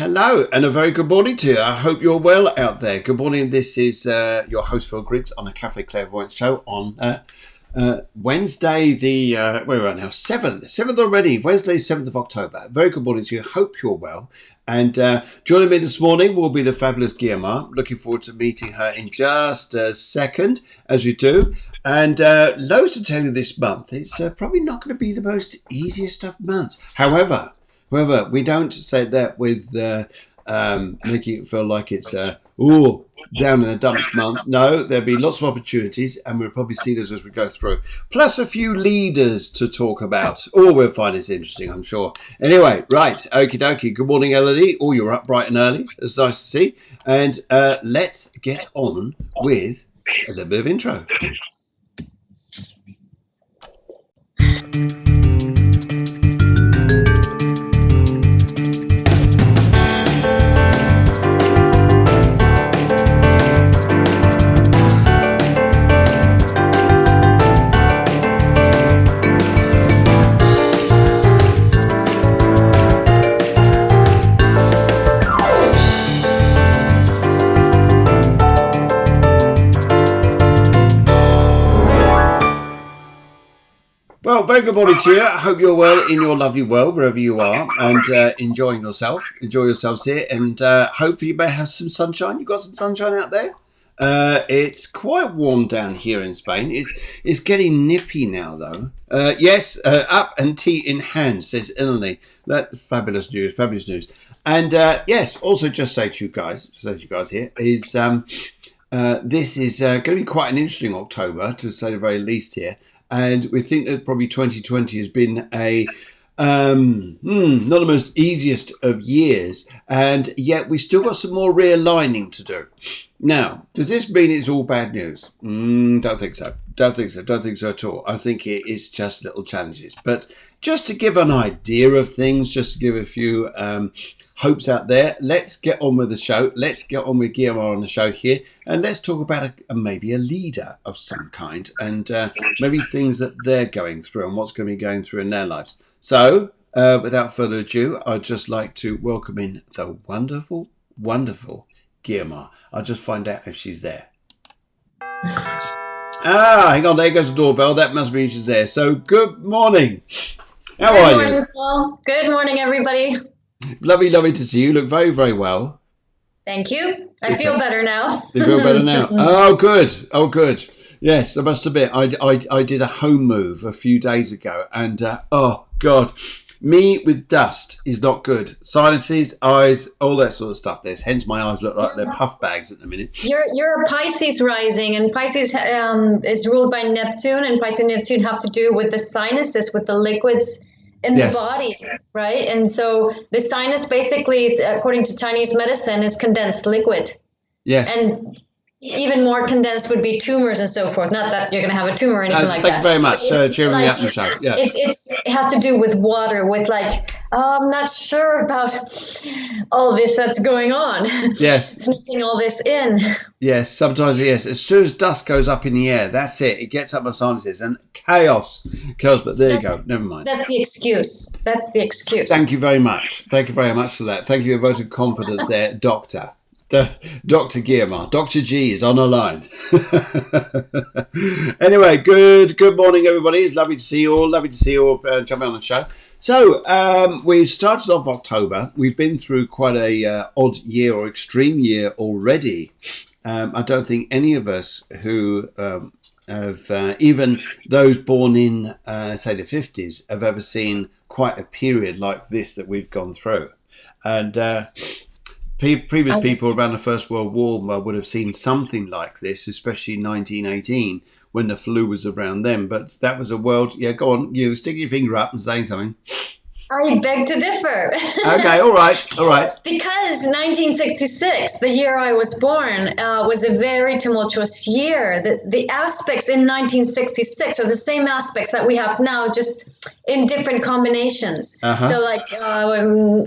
Hello, and a very good morning to you. I hope you're well out there. Good morning. This is your host, Phil Griggs, on a Cafe Clairvoyance show on Wednesday, the where are we now? 7th already. Wednesday, 7th of October. Very good morning to you. Hope you're well. And joining me this morning will be the fabulous Guiomar. Looking forward to meeting her in just a second, as you do. And loads to tell you this month. It's probably not going to be the most easiest of months. However, we don't say that with making it feel like it's down in the dumps month. No, there'll be lots of opportunities, and we'll probably see those as we go through. Plus a few leaders to talk about. We'll find this interesting, I'm sure. Anyway, right, okie dokie. Good morning, Elodie. You're up bright and early. It's nice to see. And let's get on with a little bit of intro. Well, very good morning to you. I hope you're well in your lovely world, wherever you are, and enjoying yourself. Enjoy yourselves here, and hopefully you may have some sunshine. You got some sunshine out there? It's quite warm down here in Spain. It's getting nippy now, though. Yes, up and tea in hand, says Emily. That fabulous news. And yes, also just say to you guys here is this is going to be quite an interesting October, to say the very least here. And we think that probably 2020 has been a not the most easiest of years, and yet we still got some more realigning to do. Now, does this mean it's all bad news? Don't think so. Don't think so at all. I think it is just little challenges. But just to give an idea of things, just to give a few hopes out there, let's get on with the show. Let's get on with Guiomar on the show here, and let's talk about maybe a leader of some kind, and maybe things that they're going through and what's going to be going through in their lives. So, without further ado, I'd just like to welcome in the wonderful, wonderful Guiomar. I'll just find out if she's there. Hang on, there goes the doorbell. That must mean she's there. So, good morning. How are you? Good morning, Phil. Good morning, everybody. Lovely to see you. You look very, very well. Thank you. I feel better now. You feel better now? Oh, good. Yes, I must admit, I did a home move a few days ago, and oh God, me with dust is not good. Sinuses, eyes, all that sort of stuff. Hence my eyes look like they're puff bags at the minute. You're a Pisces rising, and Pisces is ruled by Neptune, and Pisces and Neptune have to do with the sinuses, with the liquids in the body, right? And so the sinus basically, according to Chinese medicine, is condensed liquid. Yes. And even more condensed would be tumors and so forth. Not that you're going to have a tumor or anything like that. Thank you very much. Cheering me up in the show. Yeah. It has to do with water, with I'm not sure about all this that's going on. Yes. Sniffing all this in. Yes, sometimes, yes. As soon as dust goes up in the air, that's it. It gets up my sinuses and chaos. But there you go. Never mind. That's the excuse. Thank you very much. Thank you very much for that. Thank you for your vote of confidence there, Doctor. Dr. Guiomar. Dr. G is on the line. Anyway, good morning, everybody. It's lovely to see you all. Jumping on the show. So we've started off October. We've been through quite a odd year or extreme year already. I don't think any of us who have, even those born in, say, the 50s, have ever seen quite a period like this that we've gone through. And previous people around the First World War would have seen something like this, especially 1918, when the flu was around then. But that was a world... Yeah, go on. You stick your finger up and say something. I beg to differ. Okay, all right. Because 1966, the year I was born, was a very tumultuous year. The aspects in 1966 are the same aspects that we have now, just in different combinations. Uh-huh. So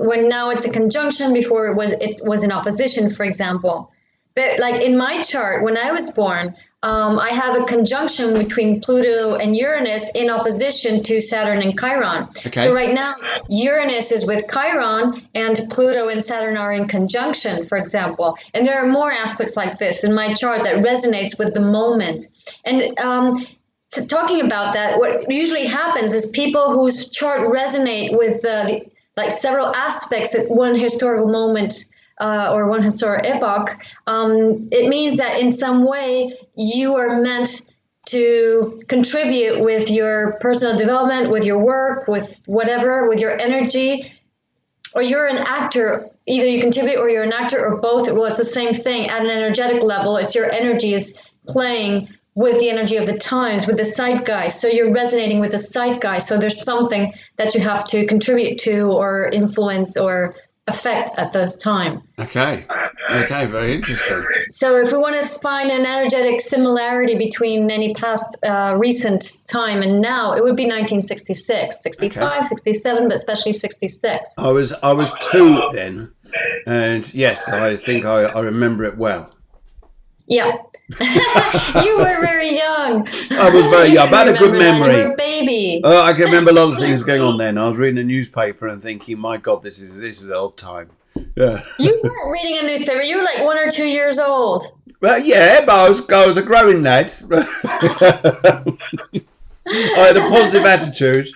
when now it's a conjunction, before it was in opposition, for example. But like in my chart, when I was born, I have a conjunction between Pluto and Uranus in opposition to Saturn and Chiron. Okay. So right now, Uranus is with Chiron and Pluto and Saturn are in conjunction, for example. And there are more aspects like this in my chart that resonates with the moment. And talking about that, what usually happens is people whose chart resonate with like several aspects at one historical moment or one historic epoch, it means that in some way you are meant to contribute with your personal development, with your work, with whatever, with your energy, or you're an actor. Either you contribute or you're an actor or both. Well, it's the same thing at an energetic level. It's your energy is playing with the energy of the times, with the zeitgeist. So you're resonating with the zeitgeist. So there's something that you have to contribute to or influence or affect at this time. Okay, very interesting. So if we want to find an energetic similarity between any past recent time and now, it would be 1966, 65, 67, but especially 66. I was 2 then, and yes, I think I remember it well. Yeah. You were very young. I was very young. I had a good memory. You were a baby. I can remember a lot of things going on then. I was reading a newspaper and thinking, my God, this is an old time. Yeah. You weren't reading a newspaper. You were like 1 or 2 years old. Well, yeah, but I was a growing lad. I had a positive attitude.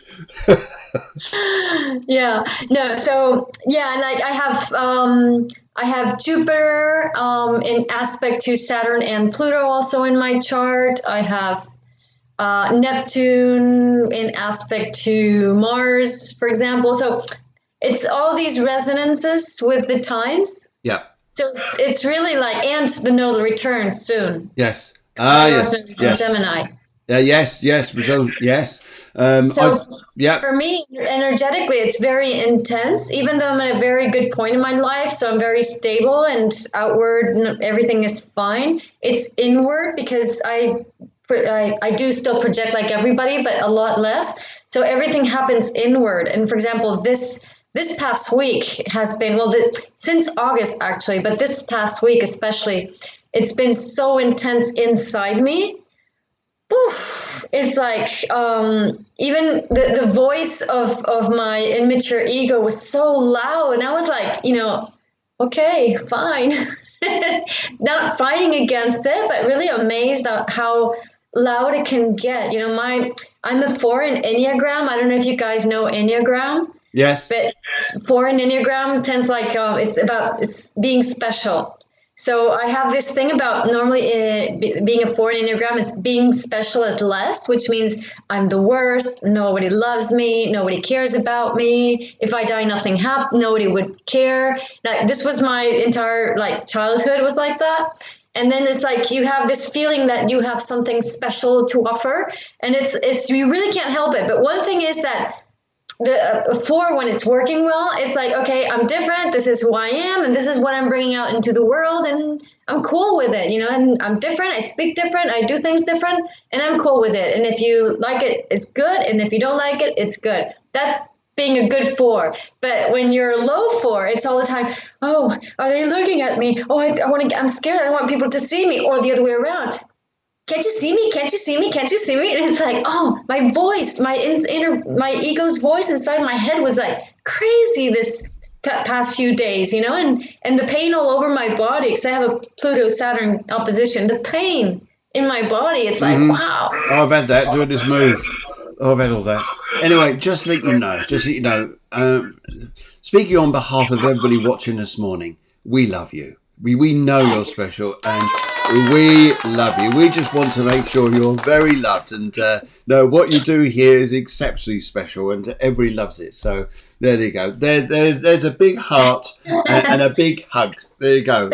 Yeah. No. So yeah, like I have Jupiter in aspect to Saturn and Pluto also in my chart. I have Neptune in aspect to Mars, for example. So it's all these resonances with the times. Yeah. So it's really like, and the nodal return soon. Yes. Yes. Gemini. Yes. Yes. For me, energetically, it's very intense, even though I'm at a very good point in my life. So I'm very stable and outward, everything is fine. It's inward because I do still project like everybody, but a lot less. So everything happens inward. And for example, this past week has been, since August actually, but this past week especially, it's been so intense inside me. Oof, it's like even the voice of my immature ego was so loud, and I was like, okay, fine. Not fighting against it, but really amazed at how loud it can get. I'm a 4 in Enneagram. I don't know if you guys know Enneagram. Yes. But 4 in Enneagram tends like it's being special. So I have this thing about normally being a 4 in Enneagram is being special as less, which means I'm the worst. Nobody loves me. Nobody cares about me. If I die, nothing happens. Nobody would care. Like, this was my entire childhood was like that. And then it's like you have this feeling that you have something special to offer, and it's you really can't help it. But one thing is that the 4, when it's working well, it's like, okay, I'm different. This is who I am, and this is what I'm bringing out into the world, and I'm cool with it, and I'm different. I speak different. I do things different, and I'm cool with it. And if you like it, it's good. And if you don't like it, it's good. That's being a good 4. But when you're a low 4, it's all the time, oh, are they looking at me? Oh, I'm scared. I don't want people to see me, or the other way around. Can't you see me? Can't you see me? Can't you see me? And it's like, oh, my voice, my ego's voice inside my head was like crazy this past few days, and the pain all over my body, because I have a Pluto-Saturn opposition, the pain in my body, it's like, wow. Oh, I've had that doing this move. Oh, I've had all that. Anyway, just let you know, speaking on behalf of everybody watching this morning, we love you. We know you're special, and we love you. We just want to make sure you're very loved, and what you do here is exceptionally special, and everybody loves it. So there you go. There's a big heart and a big hug. There you go.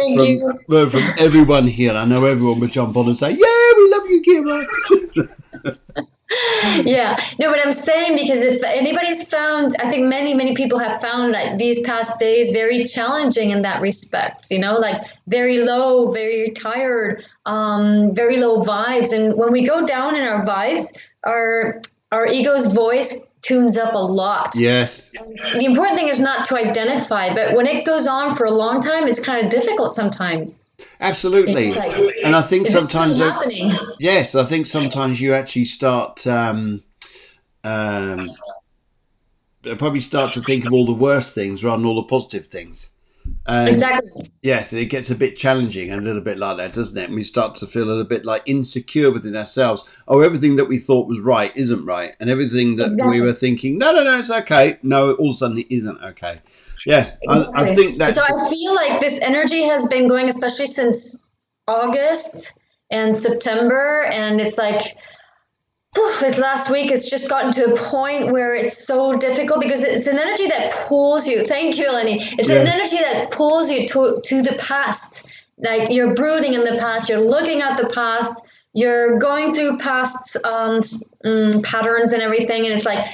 From everyone here. I know everyone would jump on and say, "Yeah, we love you, Guiomar." Yeah, no, but I'm saying, because if anybody's found, I think many people have found like these past days very challenging in that respect, like very low, very tired, very low vibes. And when we go down in our vibes, our ego's voice tunes up a lot. Yes. The important thing is not to identify, but when it goes on for a long time, it's kind of difficult sometimes. Absolutely. Like, And I think is this really sometimes, happening? yes, I think sometimes you actually start, probably start to think of all the worst things rather than all the positive things. And Exactly. yes, it gets a bit challenging and a little bit like that, doesn't it? And we start to feel a little bit like insecure within ourselves. Oh, everything that we thought was right isn't right. And everything that we Exactly. were thinking, no, it's okay. No, all of a sudden it isn't okay. Yes, I Exactly. think So that's, I feel like this energy has been going, especially since August and September, and it's like this last week it's just gotten to a point where it's so difficult because it's an energy that pulls you. Thank you, Lenny. It's an yes, energy that pulls you to the past. Like you're brooding in the past, you're looking at the past, you're going through past patterns and everything, and it's like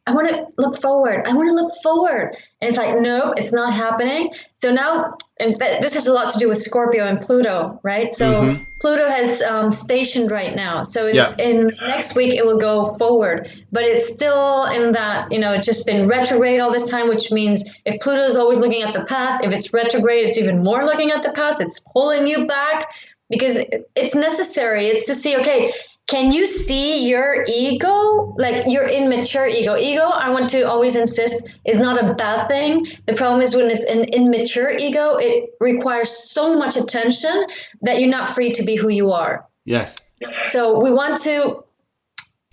I want to look forward. I want to look forward. And it's like, nope, it's not happening. So now, and this has a lot to do with Scorpio and Pluto, right? So mm-hmm. Pluto has stationed right now. So Yeah, it's in next week, it will go forward. But it's still in that, it's just been retrograde all this time, which means if Pluto is always looking at the past, if it's retrograde, it's even more looking at the past. It's pulling you back because it's necessary. It's to see, okay, can you see your ego, like your immature ego? Ego, I want to always insist, is not a bad thing. The problem is when it's an immature ego, it requires so much attention that you're not free to be who you are. yes, So we want to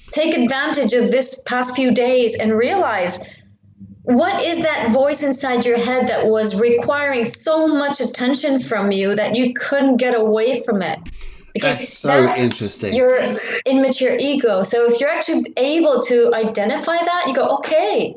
take advantage of this past few days and realize what is that voice inside your head that was requiring so much attention from you that you couldn't get away from it. Because that's so interesting. your immature ego. So if you're actually able to identify that, you go, okay,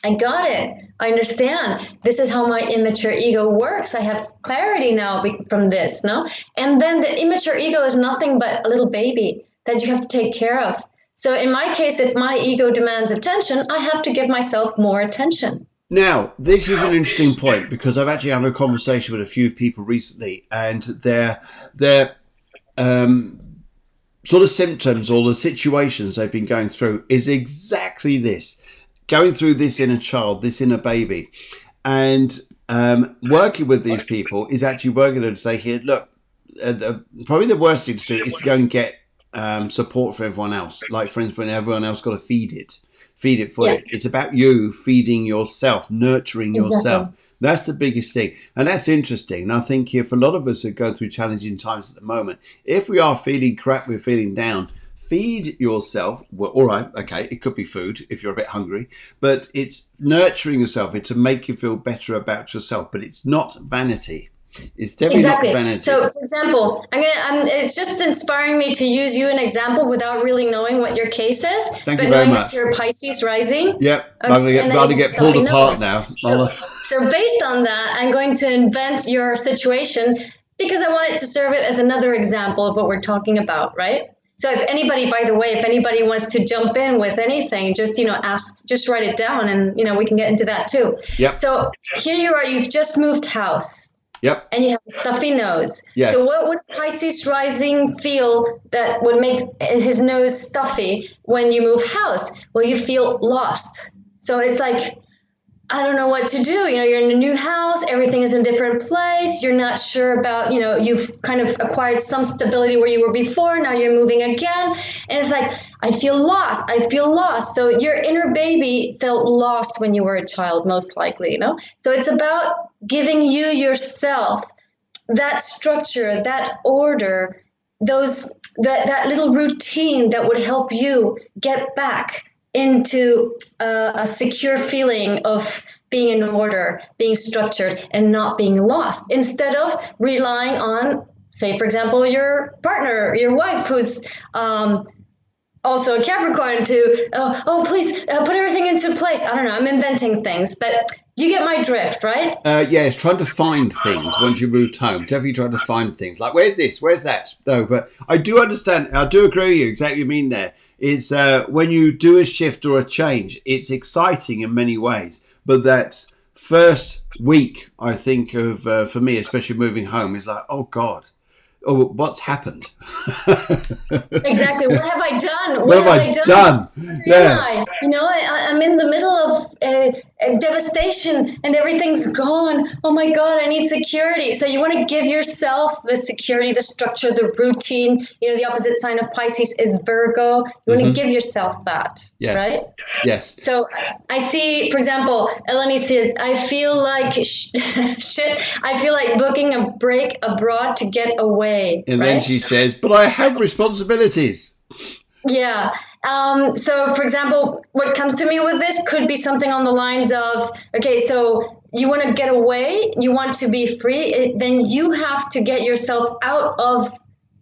I got it. I understand. This is how my immature ego works. I have clarity now from this, no? And then the immature ego is nothing but a little baby that you have to take care of. So in my case, if my ego demands attention, I have to give myself more attention. Now, this is an interesting point because I've actually had a conversation with a few people recently, and they're sort of symptoms or the situations they've been going through is exactly this, going through this in a child, this in a baby, and working with these people is actually working with them to say, here, look, probably the worst thing to do is to go and get support for everyone else. Like, for instance, when everyone else got to feed it for you. It's about you feeding yourself, nurturing yourself. That's the biggest thing. And that's interesting. And I think here for a lot of us who go through challenging times at the moment, if we are feeling crap, we're feeling down, feed yourself. Well, all right, okay, it could be food if you're a bit hungry, but it's nurturing yourself. It's to make you feel better about yourself, but it's not vanity. It's definitely not vanity. So, for example, it's just inspiring me to use you an example without really knowing what your case is. Thank you very much. That you're Pisces rising. Yep, I'm going to get pulled apart now. So based on that, I'm going to invent your situation because I want it to serve it as another example of what we're talking about, right? So if anybody, by the way, if anybody wants to jump in with anything, just, ask, just write it down and, we can get into that too. Yep. So here you are, you've just moved house. Yep. And you have a stuffy nose. Yes. So what would Pisces rising feel that would make his nose stuffy when you move house? Well, you feel lost. So it's like, I don't know what to do. You're in a new house. Everything is in a different place. You're not sure about, you've kind of acquired some stability where you were before. Now you're moving again. And it's like, I feel lost. I feel lost. So your inner baby felt lost when you were a child, most likely, So it's about giving you yourself that structure, that order, that little routine that would help you get back into a secure feeling of being in order, being structured, and not being lost, instead of relying on, say, for example, your partner, your wife, who's also a Capricorn, to, please put everything into place. I don't know, I'm inventing things, but you get my drift, right? Yes, trying to find things once you moved home. Definitely trying to find things. Like, where's this? Where's that? No, but I do understand. I do agree with you. Exactly what you mean there. It's when you do a shift or a change, it's exciting in many ways. But that first week, I think of, for me, especially moving home, is like, oh God, what's happened? Exactly. What have I done? What have I done? Yeah. I'm in the middle of devastation and everything's gone. Oh my God, I need security. So you want to give yourself the security, the structure, the routine. The opposite sign of Pisces is Virgo. You want to give yourself that, right? Yes. So I see, for example, Eleni says, I feel like shit. I feel like booking a break abroad to get away. And then she says, but I have responsibilities. Yeah. So, for example, what comes to me with this could be something on the lines of, okay, so you want to get away, you want to be free, then you have to get yourself out of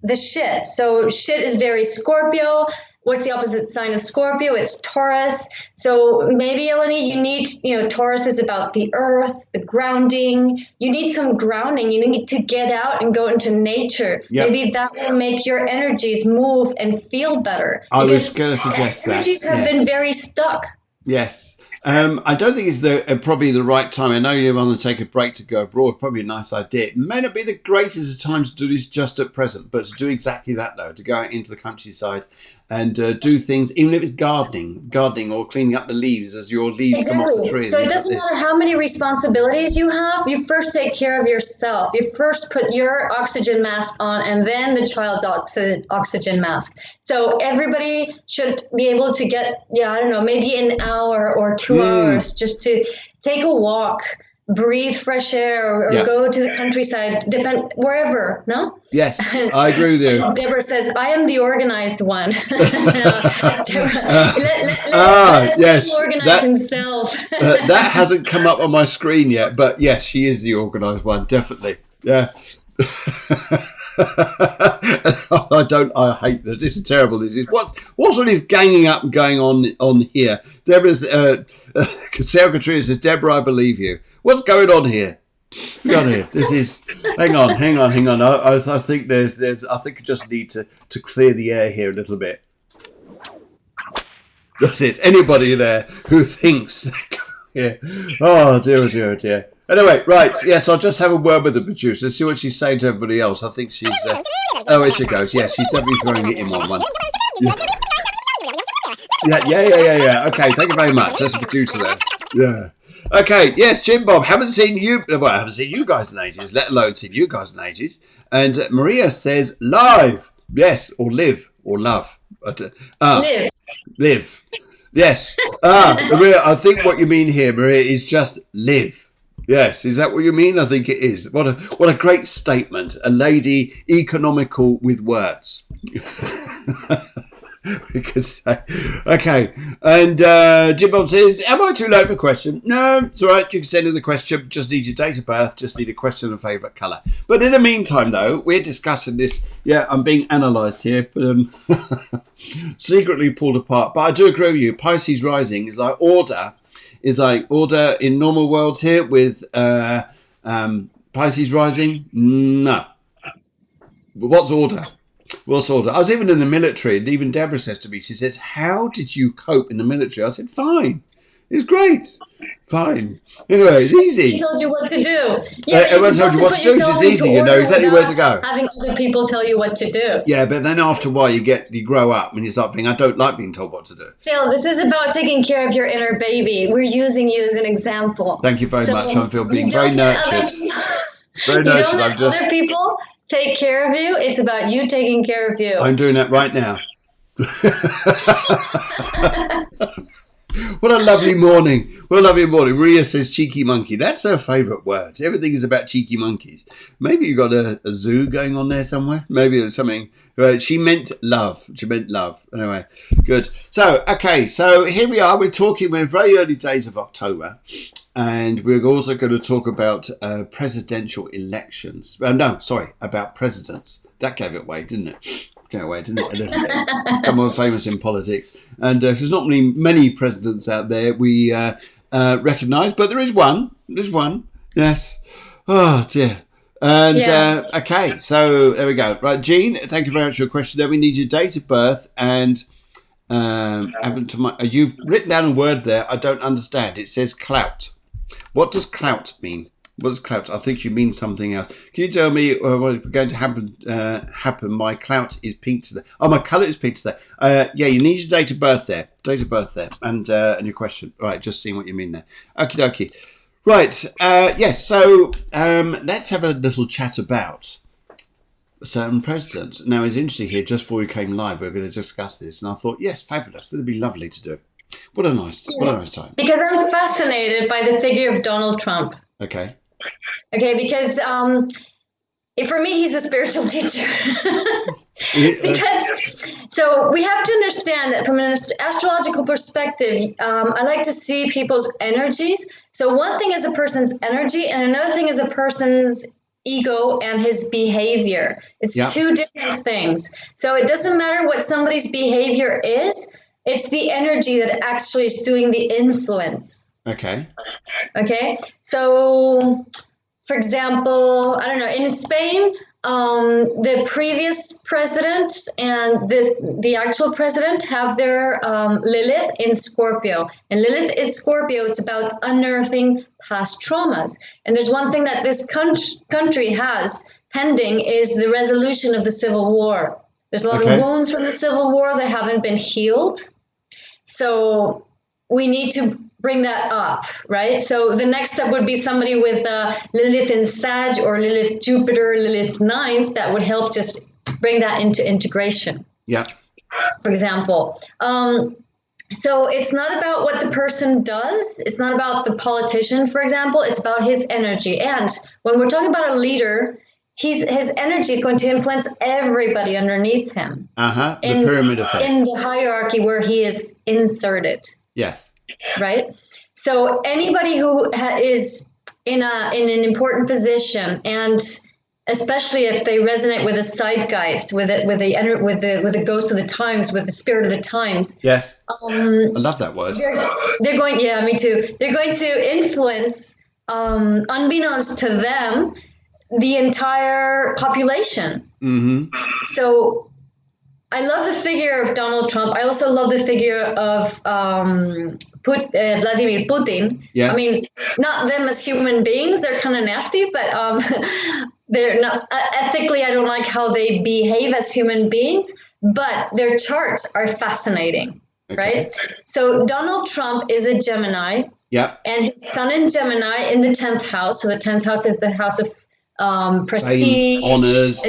the shit. So shit is very Scorpio. What's the opposite sign of Scorpio? It's Taurus. So maybe, Eleni, you need, Taurus is about the earth, the grounding. You need some grounding. You need to get out and go into nature. Yep. Maybe that will make your energies move and feel better. I was going to suggest that. Energies have been very stuck. Yes. I don't think it's probably the right time. I know you want to take a break to go abroad. Probably a nice idea. It may not be the greatest of times to do this just at present, but to do exactly that, though, to go out into the countryside and do things, even if it's gardening or cleaning up the leaves as your leaves come off the tree. So it doesn't matter how many responsibilities you have. You first take care of yourself. You first put your oxygen mask on and then the child's oxygen mask. So everybody should be able to get, maybe an hour or 2 hours just to take a walk, breathe fresh air, or go to the countryside, depend wherever. No? Yes, I agree with you. Deborah says, "I am the organized one." Deborah, let him organize himself. That hasn't come up on my screen yet, but yes, she is the organized one, definitely. Yeah. I hate that. This is terrible. This is what's all this ganging up and going on here. Deborah's Sarah Katrina says, Deborah, I believe you. What's going on here? This is hang on. I think I think I just need to clear the air here a little bit. That's it. Anybody there who thinks oh dear. Anyway, right, yes, I'll just have a word with the producer, see what she's saying to everybody else. I think she's... oh, here she goes. Yeah, she's definitely throwing it in on one. Yeah. Okay, thank you very much. That's the producer there. Yeah. Okay, yes, Jim Bob, haven't seen you guys in ages, let alone seen you guys in ages. And Maria says live. Yes, or live, or love. But, live. Yes. Maria, I think what you mean here, Maria, is just live. Yes, is that what you mean? I think it is. What a great statement. A lady economical with words. We could say. Okay. And Jim Bob says, am I too late for a question? No, it's all right. You can send in the question. Just need your date of birth. Just need a question and favourite colour. But in the meantime, though, we're discussing this. Yeah, I'm being analysed here. Secretly pulled apart. But I do agree with you. Pisces rising is like order. Is like order in normal worlds here with Pisces rising? No. But what's order? What's order? I was even in the military, and even Deborah says to me, she says, how did you cope in the military? I said, fine. It's great. Fine. Anyway, it's easy. He told you what to do. Yeah, everyone told you what to do. It's easy. You know exactly where to go. Having other people tell you what to do. Yeah, but then after a while, you grow up and you start thinking, I don't like being told what to do. Phil, this is about taking care of your inner baby. We're using you as an example. Thank you very much. I feel being very nurtured. Very nurtured. I'm just. Other people take care of you. It's about you taking care of you. I'm doing that right now. What a lovely morning. Maria says cheeky monkey. That's her favourite word. Everything is about cheeky monkeys. Maybe you got a zoo going on there somewhere. Maybe it's something. She meant love. Anyway, good. So, okay. So here we are. We're very early days of October. And we're also going to talk about presidential elections. About presidents. That gave it away, didn't it? A little bit. Someone famous in politics. And there's not many presidents out there we recognise, but there is one. There's one. Yes. Oh, dear. And, okay, so there we go. Right, Jean, thank you very much for your question there. We need your date of birth and you've written down a word there I don't understand. It says clout. What does clout mean? What's clout? I think you mean something else. Can you tell me what's going to happen? My clout is pink today. Oh, my colour is pink today. Yeah, you need your date of birth there. And your question. All right, just seeing what you mean there. Okie dokie. Right, yes, so let's have a little chat about a certain president. Now, it's interesting here, just before we came live, we were going to discuss this, and I thought, yes, fabulous. It'd be lovely to do. What a nice time. Because I'm fascinated by the figure of Donald Trump. Okay. Because for me, he's a spiritual teacher. So we have to understand that from an astrological perspective, I like to see people's energies. So one thing is a person's energy, and another thing is a person's ego and his behavior. It's two different things. So it doesn't matter what somebody's behavior is. It's the energy that actually is doing the influence. Okay. So, for example, I don't know, in Spain, the previous president and the actual president have their Lilith in Scorpio. And Lilith is Scorpio. It's about unearthing past traumas. And there's one thing that this country has pending is the resolution of the Civil War. There's a lot of wounds from the Civil War that haven't been healed. So we need to bring that up, right? So the next step would be somebody with Lilith in Sag or Lilith Jupiter, Lilith ninth, that would help just bring that into integration. Yeah. For example. So it's not about what the person does. It's not about the politician, for example. It's about his energy. And when we're talking about a leader, his energy is going to influence everybody underneath him. The pyramid effect. In the hierarchy where he is inserted. Yes. Right? So anybody who is in an important position, and especially if they resonate with the zeitgeist, with the ghost of the times, with the spirit of the times. Yes. I love that word. They're going, yeah, me too. They're going to influence, unbeknownst to them, the entire population. Mm-hmm. So I love the figure of Donald Trump. I also love the figure of Vladimir Putin. Yes. I mean, not them as human beings. They're kind of nasty, but they're not ethically. I don't like how they behave as human beings, but their charts are fascinating, right? So Donald Trump is a Gemini. Yeah. And his sun in Gemini in the 10th house. So the 10th house is the house of prestige, honors.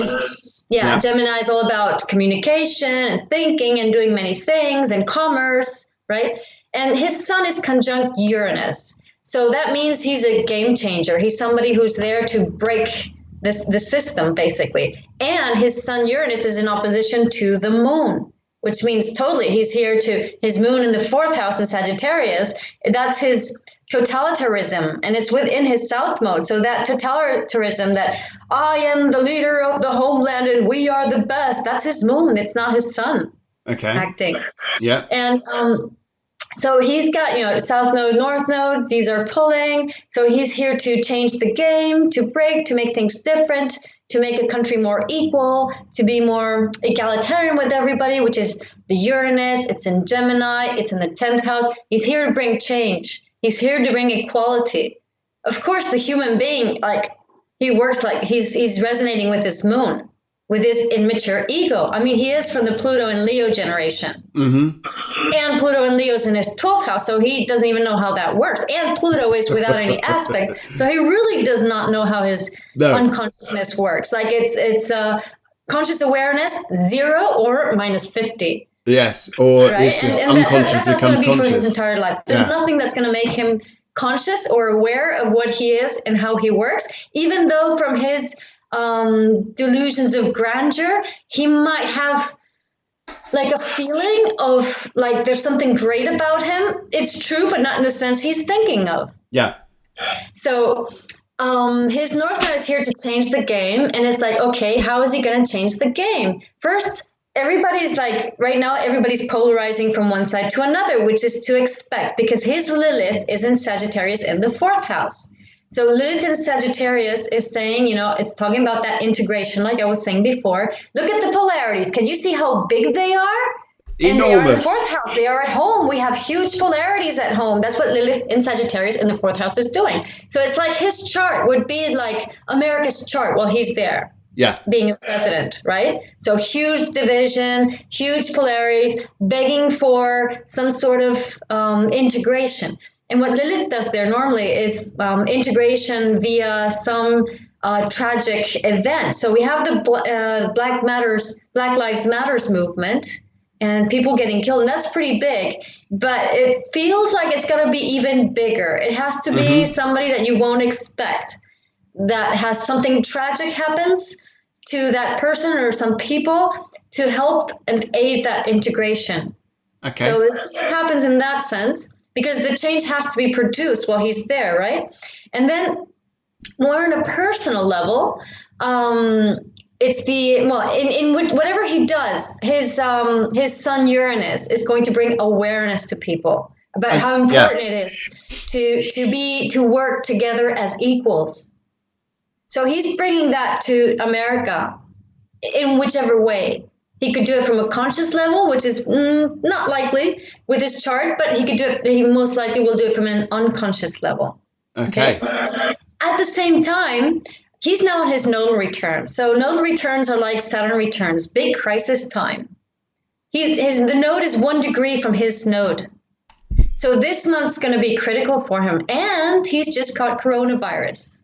Gemini is all about communication and thinking and doing many things and commerce, right? And his sun is conjunct Uranus. So that means he's a game changer. He's somebody who's there to break the system, basically. And his sun Uranus is in opposition to the moon, which means totally he's here to his moon in the 4th house in Sagittarius. That's his totalitarianism, and it's within his south mode. So that totalitarianism, that I am the leader of the homeland and we are the best, that's his moon. It's not his sun acting. Yeah. And so he's got, south node, north node, these are pulling. So he's here to change the game, to break, to make things different, to make a country more equal, to be more egalitarian with everybody, which is the Uranus. It's in Gemini. It's in the 10th house. He's here to bring change. He's here to bring equality. Of course, the human being, he works he's resonating with his moon, with his immature ego. I mean, he is from the Pluto and Leo generation. Mm-hmm. And Pluto and Leo's in his 12th house, so he doesn't even know how that works. And Pluto is without any aspect, so he really does not know how his unconsciousness works. It's conscious awareness, 0 or minus 50. Yes, or it's just unconscious. That's also going to be for his entire life. There's nothing that's going to make him conscious or aware of what he is and how he works, even though from his delusions of grandeur, he might have a feeling of there's something great about him. It's true, but not in the sense he's thinking of. Yeah. So his North Node is here to change the game, and it's okay, how is he going to change the game? First, everybody's right now, everybody's polarizing from one side to another, which is to expect, because his Lilith is in Sagittarius in the 4th house. So Lilith in Sagittarius is saying, it's talking about that integration, like I was saying before. Look at the polarities. Can you see how big they are? And they are in the Enormous. fourth house. They are at home. We have huge polarities at home. That's what Lilith in Sagittarius in the fourth house is doing. So it's like his chart would be like America's chart while he's there. Yeah. Being a president, right? So huge division, huge polarities, begging for some sort of integration. And what Lilith does there normally is integration via some tragic event. So we have the Black Lives Matters movement, and people getting killed, and that's pretty big. But it feels like it's going to be even bigger. It has to be somebody that you won't expect, that has something tragic happens to that person or some people to help and aid that integration. Okay. So it happens in that sense, because the change has to be produced while he's there, right? And then more on a personal level, it's in whatever he does, his son Uranus is going to bring awareness to people about how important it is to work together as equals. So he's bringing that to America in whichever way. He could do it from a conscious level, which is not likely with his chart, but he could do it. He most likely will do it from an unconscious level. Okay. At the same time, he's now on his nodal return. So nodal returns are like Saturn returns, big crisis time. The node is 1 degree from his node. So this month's going to be critical for him. And he's just caught coronavirus.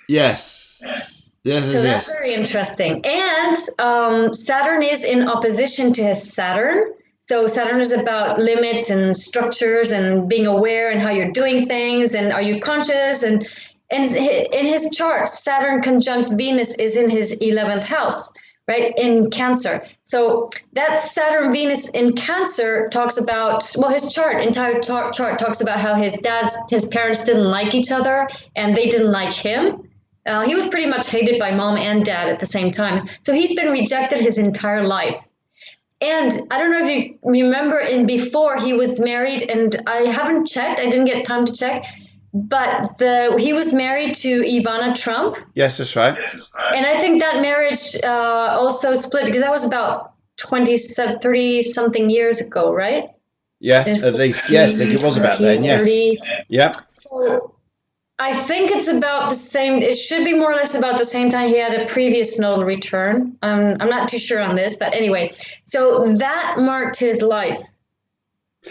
Yes. So that's very interesting. And Saturn is in opposition to his Saturn. So Saturn is about limits and structures and being aware and how you're doing things and are you conscious. And in his chart, Saturn conjunct Venus is in his 11th house, right, in Cancer. So that Saturn Venus in Cancer talks about, his entire chart talks about how his parents didn't like each other and they didn't like him. He was pretty much hated by mom and dad at the same time. So he's been rejected his entire life. And I don't know if you remember before he was married, and I haven't checked, I didn't get time to check, but he was married to Ivana Trump. Yes, that's right. And I think that marriage also split because that was about 30 something years ago, right? Yeah, at least. Yes, I think it was about then. Yes. 30. Yep. So I think it's about the same. It should be more or less about the same time he had a previous nodal return. I'm not too sure on this, but anyway. So that marked his life.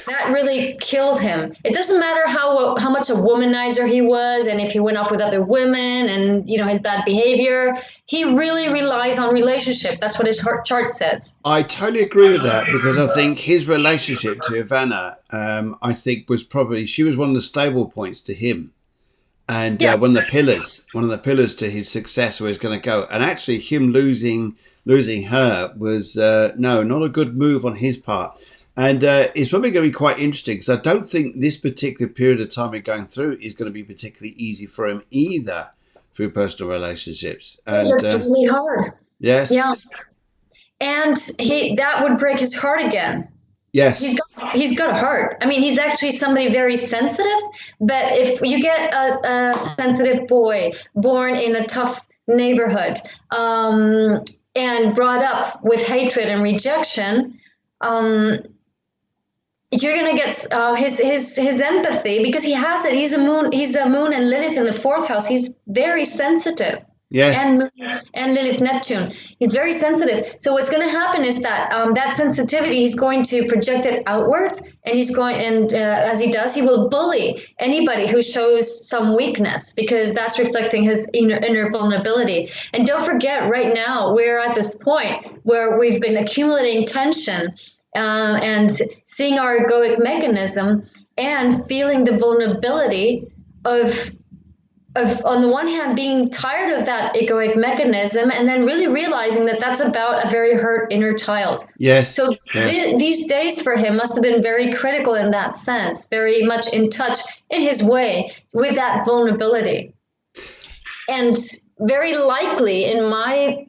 That really killed him. It doesn't matter how much a womanizer he was, and if he went off with other women, and his bad behavior. He really relies on relationship. That's what his chart says. I totally agree with that, because I think his relationship to Ivana, I think she was one of the stable points to him. And yes. one of the pillars to his success where he's going to go. And actually him losing her was, not a good move on his part. And it's probably going to be quite interesting, because I don't think this particular period of time we're going through is going to be particularly easy for him either through personal relationships. And it's really hard. Yes. Yeah. And that would break his heart again. Yes. He's got a heart. I mean, he's actually somebody very sensitive, but if you get a sensitive boy born in a tough neighborhood and brought up with hatred and rejection, you're going to get his empathy, because he has it. He's a moon and Lilith in the fourth house. He's very sensitive. Yes. And Lilith Neptune. He's very sensitive. So what's going to happen is that that sensitivity, he's going to project it outwards, and as he does, he will bully anybody who shows some weakness, because that's reflecting his inner vulnerability. And don't forget, right now, we're at this point where we've been accumulating tension and seeing our egoic mechanism and feeling the vulnerability of on the one hand, being tired of that egoic mechanism, and then really realizing that that's about a very hurt inner child. Yes. So yes. These days for him must have been very critical in that sense, very much in touch in his way with that vulnerability. And very likely the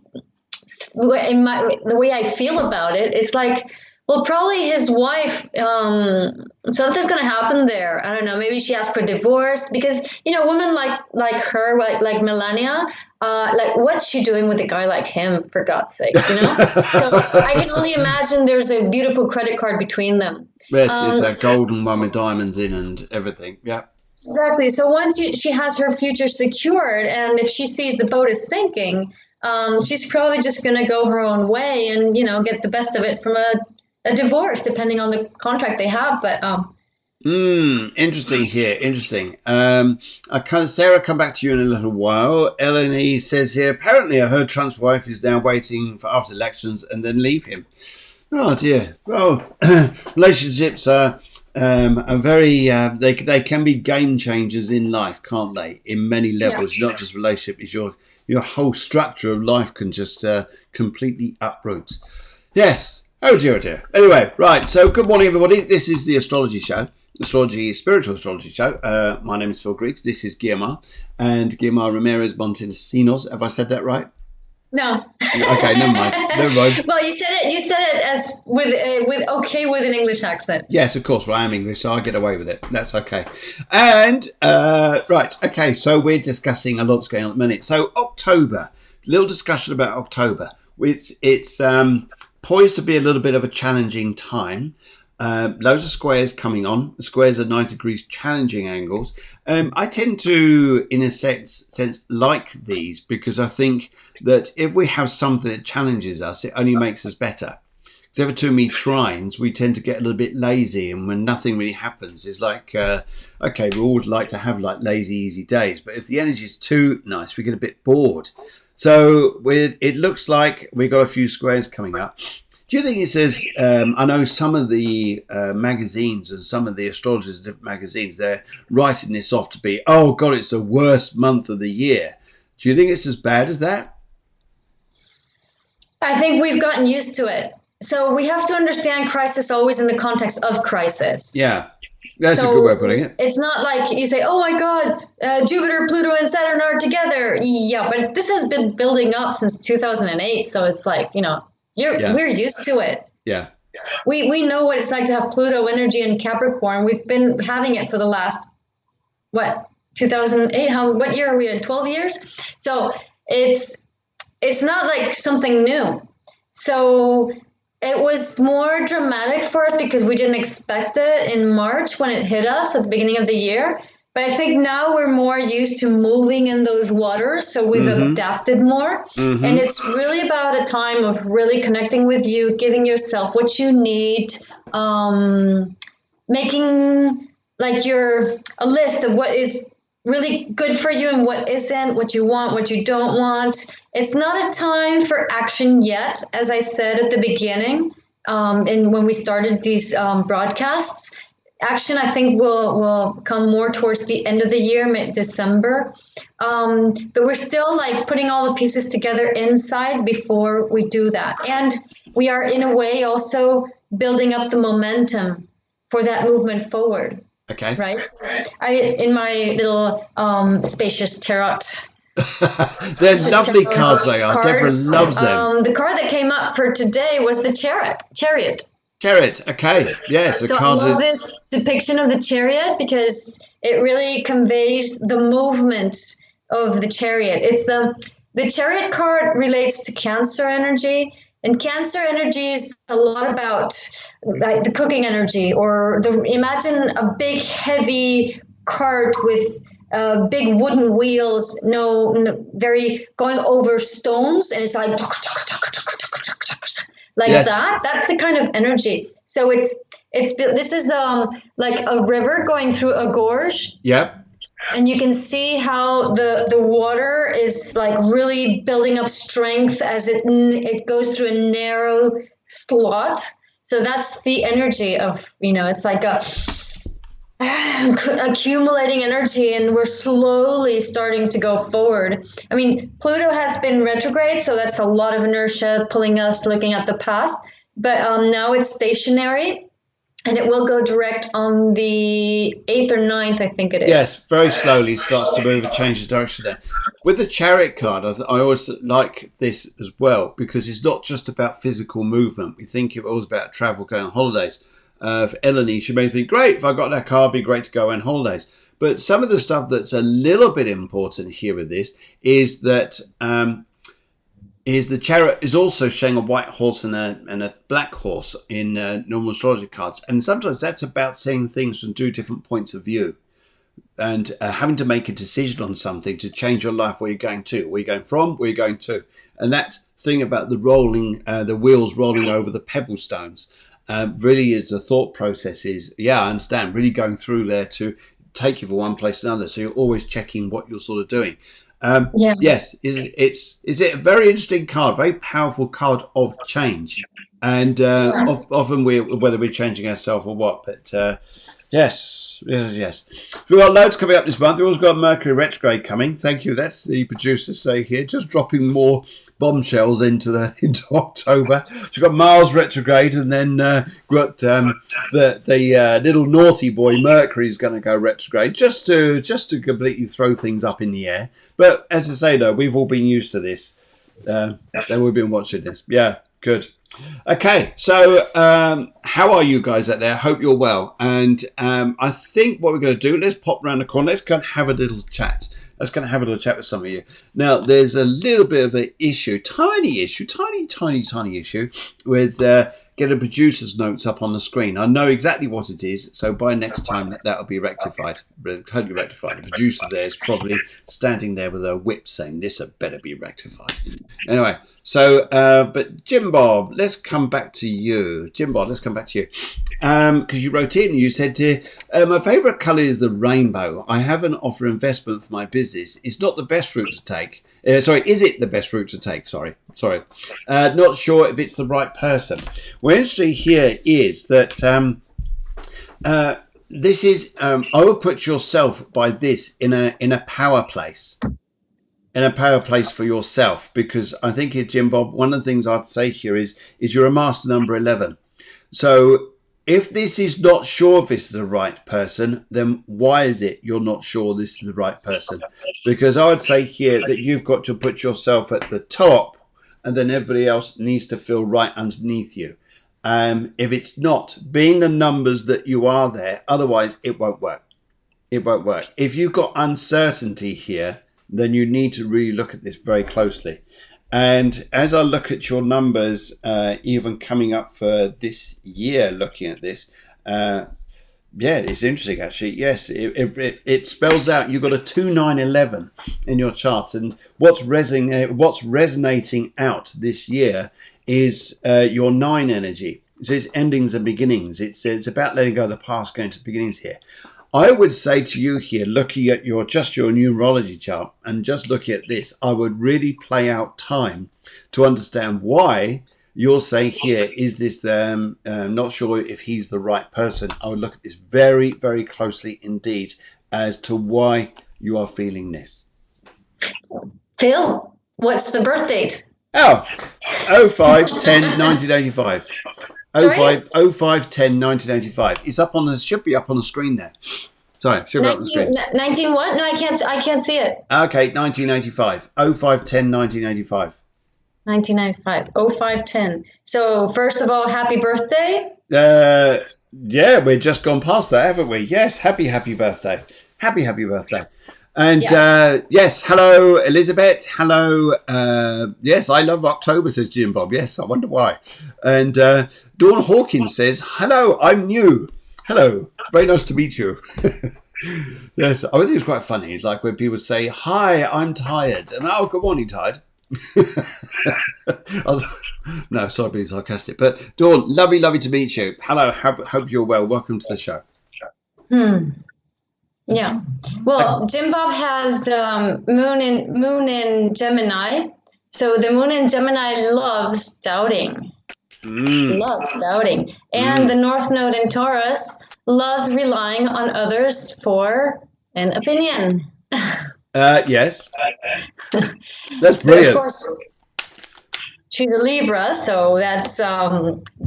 way I feel about it, it's like Well, probably his wife. Something's gonna happen there. I don't know. Maybe she asked for divorce because women like her, like Melania. Like, what's she doing with a guy like him? For God's sake, So I can only imagine there's a beautiful credit card between them. Yes, it's a golden one with diamonds in and everything. Yeah. Exactly. So once she has her future secured, and if she sees the boat is sinking, she's probably just going to go her own way and get the best of it from a divorce, depending on the contract they have. But interesting here. Interesting. Sarah, come back to you in a little while. Eleni says here, apparently I heard Trump's wife is now waiting for after elections and then leave him. Oh dear. Well, relationships are very. They can be game changers in life, can't they? In many levels, not just relationship. Is your whole structure of life can just completely uproot. Yes. Oh dear, oh dear. Anyway, right. So, good morning, everybody. This is the Astrology Show. Spiritual astrology show. My name is Phil Griggs. This is Guiomar and Guiomar Ramirez-Montesinos. Have I said that right? No. Okay, never mind. Never mind. Well, you said it as with an English accent. Yes, of course. Well, I am English, so I get away with it. That's okay. And right, okay. So we're discussing a lot's going on at the minute. So October, little discussion about October. It's poised to be a little bit of a challenging time. Loads of squares coming on. The squares are 90 degrees challenging angles. I tend to, in a sense, like these because I think that if we have something that challenges us, it only makes us better. Because every too many trines, we tend to get a little bit lazy, and when nothing really happens, it's like, okay, we all would like to have like lazy, easy days, but if the energy is too nice, we get a bit bored. So it looks like we've got a few squares coming up. Do you think it says, I know some of the magazines and some of the astrologers in different magazines, they're writing this off to be, oh God, it's the worst month of the year. Do you think it's as bad as that? I think we've gotten used to it. So we have to understand crisis always in the context of crisis. Yeah, that's a good way of putting it. It's not like you say, oh my God, Jupiter, Pluto, and Saturn are together. Yeah, but this has been building up since 2008. So it's like, we're used to it. Yeah. We know what it's like to have Pluto energy in Capricorn. We've been having it for the last, 2008? What year are we in? 12 years? So it's not like something new. So it was more dramatic for us because we didn't expect it in March when it hit us at the beginning of the year. But I think now we're more used to moving in those waters, so we've adapted more. Mm-hmm. And it's really about a time of really connecting with you, giving yourself what you need, making like a list of what is really good for you and what isn't, what you want, what you don't want. It's not a time for action yet, as I said at the beginning, and when we started these broadcasts. Action, I think, will come more towards the end of the year, December. But we're still like putting all the pieces together inside before we do that. And we are in a way also building up the momentum for that movement forward. Okay. Right? In my little spacious tarot. They're lovely cards they are. Deborah loves them. The card that came up for today was the chariot. Chariot, okay, yes. So I love this depiction of the chariot because it really conveys the movement of the chariot. It's the chariot card relates to Cancer energy, and Cancer energy is a lot about like the cooking energy, or imagine a big heavy cart with big wooden wheels, very going over stones, and it's like yes. that. That's the kind of energy. So this is like a river going through a gorge. Yep. And you can see how the water is like really building up strength as it goes through a narrow slot. So that's the energy of, it's like accumulating energy, and we're slowly starting to go forward. I mean, Pluto has been retrograde, so that's a lot of inertia pulling us looking at the past, but now it's stationary. And it will go direct on the 8th or 9th, I think it is. Yes, very slowly starts to move and changes direction there. With the Chariot card, I always like this as well, because it's not just about physical movement. We think it was about travel, going on holidays. For Eleni, she may think, great, if I got that card, it'd be great to go on holidays. But some of the stuff that's a little bit important here with this is that the Chariot is also showing a white horse and a black horse in normal astrology cards. And sometimes that's about seeing things from two different points of view and having to make a decision on something to change your life. Where you're going to, where you're going from, where you're going to. And that thing about the rolling, the wheels rolling over the pebble stones really is the thought process is, yeah, I understand, really going through there to take you from one place to another. So you're always checking what you're sort of doing. Yes, it's a very interesting card, very powerful card of change, and often whether we're changing ourselves or what. But yes. We've got loads coming up this month. We've also got Mercury retrograde coming. Thank you. That's the producers say here, just dropping more bombshells into October. So we've got Mars retrograde, and then got the little naughty boy Mercury is going to go retrograde, just to completely throw things up in the air. But as I say, though, we've all been used to this. We've been watching this. Yeah, good. Okay, so how are you guys out there? Hope you're well. And I think what we're going to do, let's pop around the corner. Let's go and have a little chat. Let's go and have a little chat with some of you. Now, there's a little bit of an issue, tiny issue with getting producer's notes up on the screen. I know exactly what it is, so by next time that'll be rectified, totally rectified. The producer there is probably standing there with a whip saying, this had better be rectified. Anyway, so, but Jim Bob, let's come back to you. Because you wrote in, you said, my favourite colour is the rainbow. I have an offer investment for my business. It's not the best route to take. Is it the best route to take? Sorry. Not sure if it's the right person. What's interesting here is that this is, I will put yourself by this in a power place. In a power place for yourself, because I think here, Jim Bob, one of the things I'd say here is you're a master number 11. So if this is not sure if this is the right person, then why is it you're not sure this is the right person? Because I would say here that you've got to put yourself at the top, and then everybody else needs to feel right underneath you. If it's not, being the numbers that you are there, otherwise it won't work. It won't work. If you've got uncertainty here, then you need to really look at this very closely. And as I look at your numbers, even coming up for this year, looking at this, it's interesting actually. Yes, it spells out you've got a 2-9-11 in your chart, and what's resonating out this year is your 9 energy. So it's endings and beginnings. It's about letting go of the past, going to the beginnings here. I would say to you here, looking at your numerology chart and just looking at this, I would really play out time to understand why you're saying here, is this not sure if he's the right person. I would look at this very, very closely indeed as to why you are feeling this. Phil, what's the birth date? 05/10/1985. Sorry? 05/10/1985. It's should be up on the screen there. Sorry, should be up on the screen. 19 what? No, I can't see it. Okay, 1985. 05/10/1985. 1995. 05/10. So first of all, happy birthday. Yeah, we've just gone past that, haven't we? Yes, happy birthday. Happy birthday. And yes, hello, Elizabeth. Hello. Yes, I love October, says Jim Bob. Yes, I wonder why. And Dawn Hawkins says, hello, I'm new. Hello, very nice to meet you. Yes, I think it's quite funny. It's like when people say, hi, I'm tired. And good morning, tired. No, sorry, being sarcastic. But Dawn, lovely to meet you. Hello, hope you're well. Welcome to the show. Yeah. Well, Jim Bob has moon in Gemini. So the moon in Gemini loves doubting. Loves doubting. And the North Node in Taurus loves relying on others for an opinion. Yes. That's brilliant. Of course, she's a Libra, so that's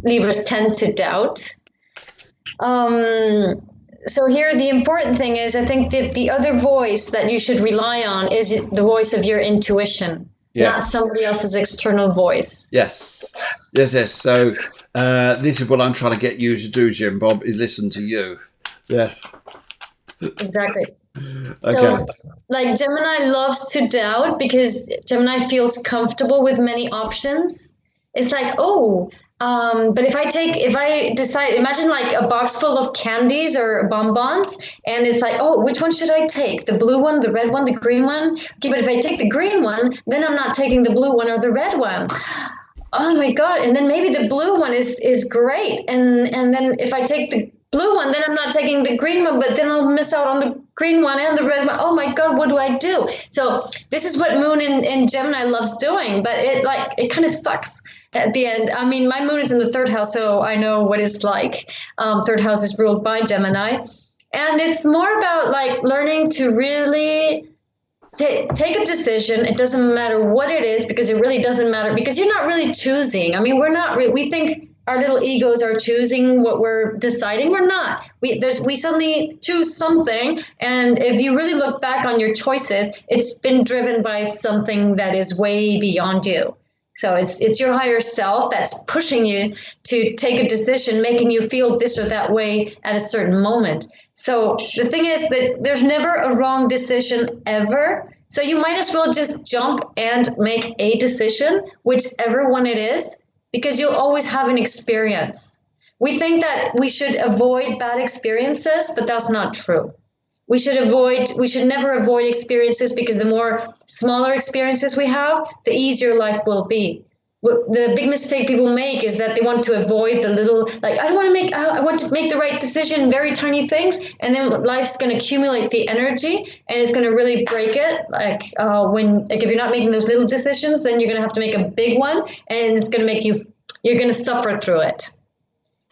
Libras tend to doubt. So here, the important thing is, I think that the other voice that you should rely on is the voice of your intuition, not Yes. somebody else's external voice. Yes. Yes, yes. So this is what I'm trying to get you to do, Jim Bob, is listen to you. Yes. Exactly. Okay. So, like Gemini loves to doubt because Gemini feels comfortable with many options. It's like, oh, but if I decide, imagine like a box full of candies or bonbons, and it's like, oh, which one should I take? The blue one, the red one, the green one? Okay, but if I take the green one, then I'm not taking the blue one or the red one. Oh my God. And then maybe the blue one is great. And then if I take the blue one, then I'm not taking the green one, but then I'll miss out on the green one and the red one. Oh my God, what do I do? So this is what Moon in Gemini loves doing, but it kind of sucks at the end. I mean, my Moon is in the third house, so I know what it's like. Third house is ruled by Gemini. And it's more about like learning to really take a decision. It doesn't matter what it is, because it really doesn't matter, because you're not really choosing. I mean, we're not we think our little egos are choosing what we're deciding. We're not. We suddenly choose something, and if you really look back on your choices, it's been driven by something that is way beyond you. So it's your higher self that's pushing you to take a decision, making you feel this or that way at a certain moment. So the thing is that there's never a wrong decision ever. So you might as well just jump and make a decision, whichever one it is, because you'll always have an experience. We think that we should avoid bad experiences, but that's not true. We should never avoid experiences, because the more smaller experiences we have, the easier life will be. The big mistake people make is that they want to avoid the little, like, I want to make the right decision, very tiny things, and then life's going to accumulate the energy, and it's going to really break it. Like if you're not making those little decisions, then you're going to have to make a big one, and it's going to you're going to suffer through it.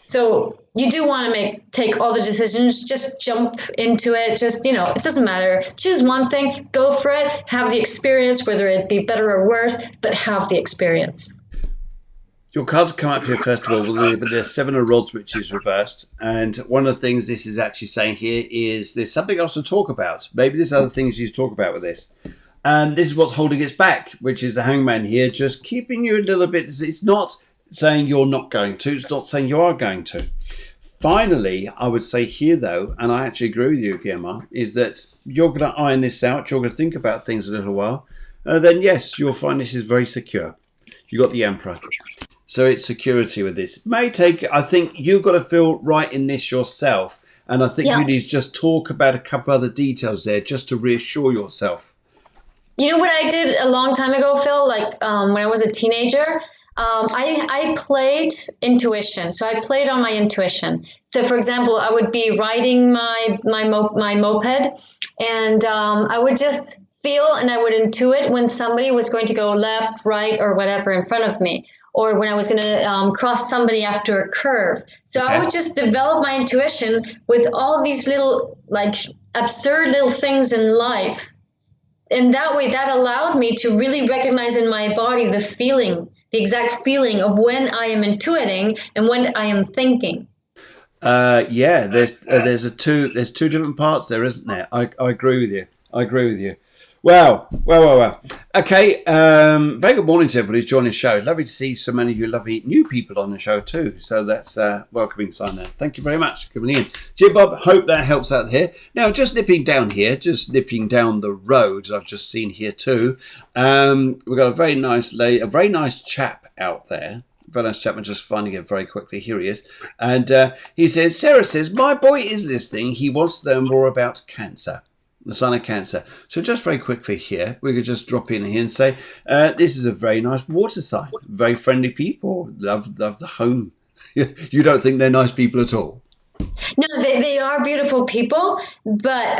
So you do want to take all the decisions, just jump into it. Just, it doesn't matter. Choose one thing, go for it, have the experience, whether it be better or worse, but have the experience. Your cards come up here first of all, but there's Seven of Rods, which is reversed. And one of the things this is actually saying here is there's something else to talk about. Maybe there's other things you talk about with this. And this is what's holding us back, which is the Hangman here, just keeping you a little bit. It's not saying you're not going to. It's not saying you are going to. Finally, I would say here, though, and I actually agree with you, Guiomar, is that you're going to iron this out. You're going to think about things a little while. Then, yes, you'll find this is very secure. You've got the Emperor. So it's security with this. It may take, I think you've got to feel right in this yourself. And I think you need to just talk about a couple other details there just to reassure yourself. You know what I did a long time ago, Phil? Like when I was a teenager, I played intuition. So I played on my intuition. So for example, I would be riding my moped, and I would just feel and I would intuit when somebody was going to go left, right, or whatever in front of me, or when I was going to cross somebody after a curve. So I would just develop my intuition with all these little, like, absurd little things in life. And that way, that allowed me to really recognize in my body the exact feeling of when I am intuiting and when I am thinking. There's two different parts there, isn't there? I agree with you. Wow. Okay. Very good morning to everybody who's joining the show. Lovely to see so many of you lovely new people on the show too. So that's a welcoming sign there. Thank you very much for coming in. Jim Bob, hope that helps out here. Now, just nipping down the road I've just seen here too. We've got a very nice chap out there. Very nice chap. I'm just finding it very quickly. Here he is. And he says, Sarah says, my boy is listening. He wants to know more about Cancer. The sign of Cancer. So just very quickly here, we could just drop in here and say, this is a very nice water sign. Very friendly people. Love the home. You don't think they're nice people at all? No, they are beautiful people, but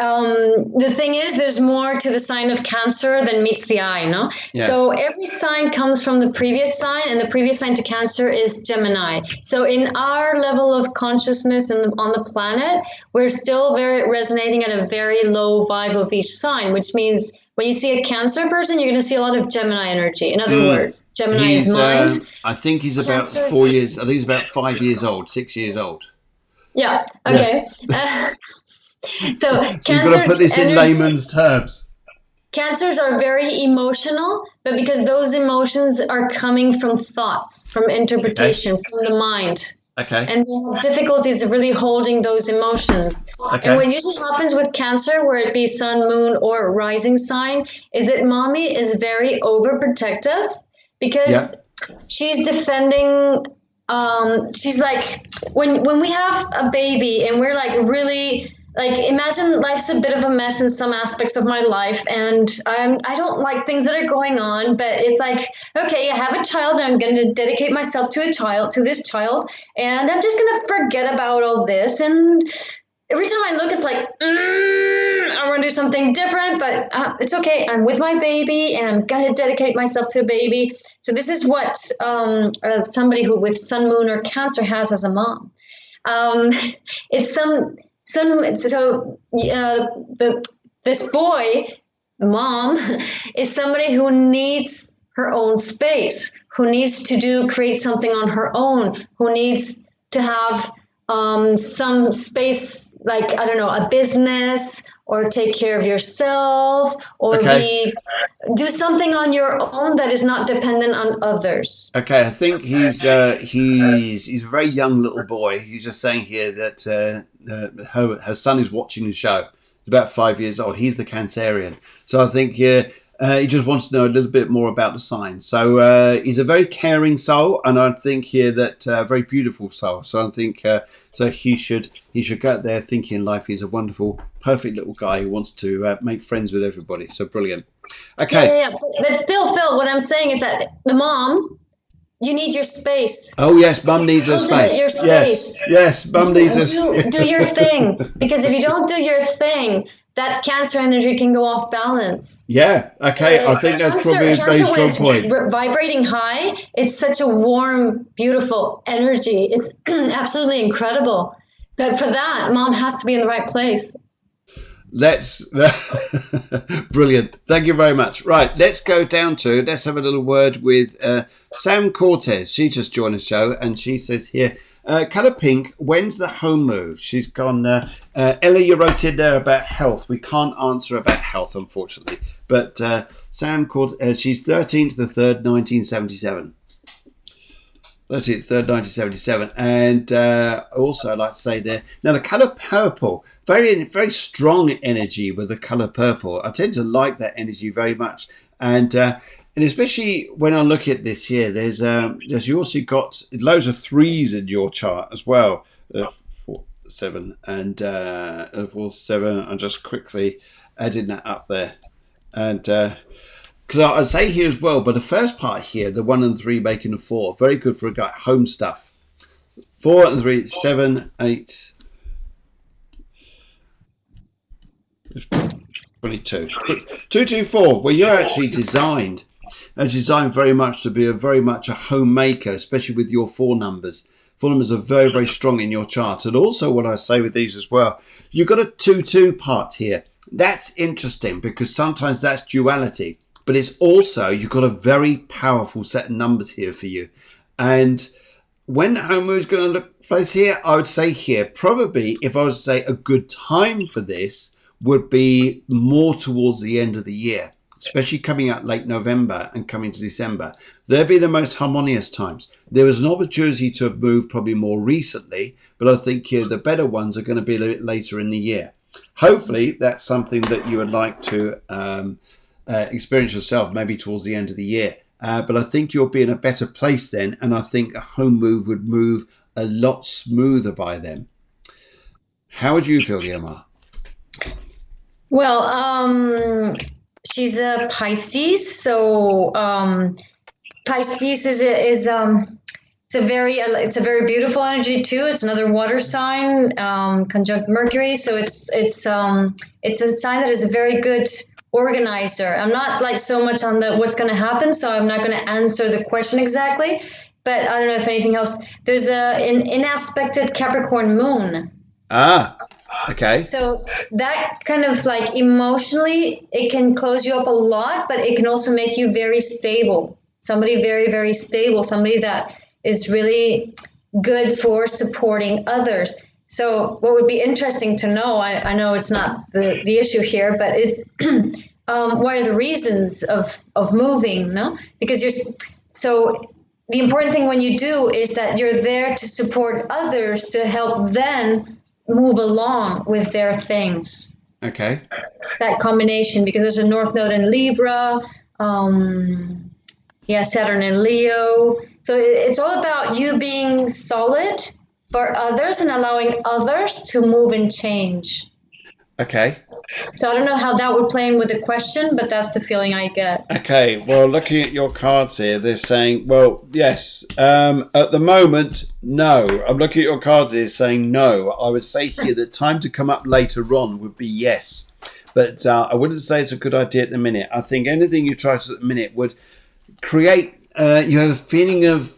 the thing is, there's more to the sign of Cancer than meets the eye, no? Yeah. So every sign comes from the previous sign, and the previous sign to Cancer is Gemini. So in our level of consciousness on the planet, we're still very resonating at a very low vibe of each sign, which means when you see a Cancer person, you're going to see a lot of Gemini energy. In other words, Gemini is mind. I think he's about 4 years. I think he's about 5 years old, 6 years old. Yeah. Okay. Yes. So So you've got to put Cancer's this in energy. layman's terms. Cancers are very emotional, but because those emotions are coming from thoughts, from Okay. interpretation, from the mind. Okay. And they have difficulties really holding those emotions. And Okay. what usually happens with Cancer, where it be sun, moon, or rising sign, is that mommy is very overprotective Yeah. because she's defending. She's like when we have a baby and we're like really like imagine life's a bit of a mess in some aspects of my life and I don't like things that are going on, but it's like okay, I have a child and I'm going to dedicate myself to this child, and I'm just going to forget about all this. And every time I look, it's like, I want to do something different, but it's okay. I'm with my baby and I'm going to dedicate myself to a baby. So this is what somebody who with sun, moon, or Cancer has as a mom. Um, it's so this boy, mom, is somebody who needs her own space, who needs to create something on her own, who needs to have some space, like I don't know, a business, or take care of yourself, or Okay. do something on your own that is not dependent on others. Okay. I think he's a very young little boy. He's just saying here that her son is watching the show. He's about 5 years old. He's the Cancerian. So I think he just wants to know a little bit more about the sign. So he's a very caring soul, and I think here that very beautiful soul. So I think so he should go out there thinking in life he's a wonderful, perfect little guy who wants to make friends with everybody. So brilliant. Yeah, Okay. yeah, yeah. But still, Phil, what I'm saying is that the mom, you need your space. Oh yes, Mum needs her Cultivate your space. Yes, space. yes, Mum needs her Do space. your thing, because if you don't do your thing, that Cancer energy can go off balance. Yeah. Okay. I think that's probably a very Cancer when strong it's point. vibrating high, it's such a warm, beautiful energy. It's absolutely incredible. But for that, mom has to be in the right place. Let's brilliant. Thank you very much. Right, let's go down to let's have a little word with Sam Cortez. She just joined the show and she says here, color pink. When's the home move? She's gone. Ella, you wrote in there about health. We can't answer about health, unfortunately. But Sam Cortez, she's 13th-3rd, 1977. 13th, 1977. And also, I'd like to say there, now the colour purple, very, very strong energy with the colour purple. I tend to like that energy very much. And especially when I look at this here, there's you also got loads of threes in your chart as well. 4, 7, and 4, 7. I'm just quickly adding that up there. And because I'd say here as well, but the first part here, the 1 and 3 making a 4, very good for a guy. Home stuff. 4 and 3, 7, 8, 22. 2, 2, 4. Well, you're actually designed very much to be very much a homemaker, especially with your 4 numbers. 4 numbers are very, very strong in your chart. And also what I say with these as well, you've got a 2, 2 part here. That's interesting because sometimes that's duality. But it's also, you've got a very powerful set of numbers here for you. And when home move is going to look place here, I would say here, probably if I was to say a good time for this would be more towards the end of the year, especially coming out late November and coming to December. They'll be the most harmonious times. There was an opportunity to have moved probably more recently, but I think here the better ones are going to be a little bit later in the year. Hopefully that's something that you would like to experience yourself maybe towards the end of the year. But I think you'll be in a better place then, and I think a home move would move a lot smoother by then. How would you feel, Guiomar? Well, she's a Pisces, so Pisces is it's a very beautiful energy too. It's another water sign, conjunct Mercury, so it's a sign that is a very good organizer. I'm not like so much on the what's going to happen, so I'm not going to answer the question exactly. But I don't know if anything helps. There's an inaspected Capricorn moon. Ah, okay. So that kind of like emotionally, it can close you up a lot, but it can also make you very stable. Somebody very, very stable. Somebody that is really good for supporting others. So what would be interesting to know, I know it's not the issue here, but is what are the reasons of moving, no? Because so the important thing when you do is that you're there to support others to help them move along with their things. Okay. That combination, because there's a North Node in Libra, Saturn in Leo. So it's all about you being solid for others and allowing others to move and change. Okay. So I don't know how that would play in with the question, but that's the feeling I get. Okay, well, looking at your cards here, they're saying, well, yes. At the moment, no. I'm looking at your cards here saying no. I would say here that time to come up later on would be yes. But I wouldn't say it's a good idea at the minute. I think anything you try to at the minute would create a feeling of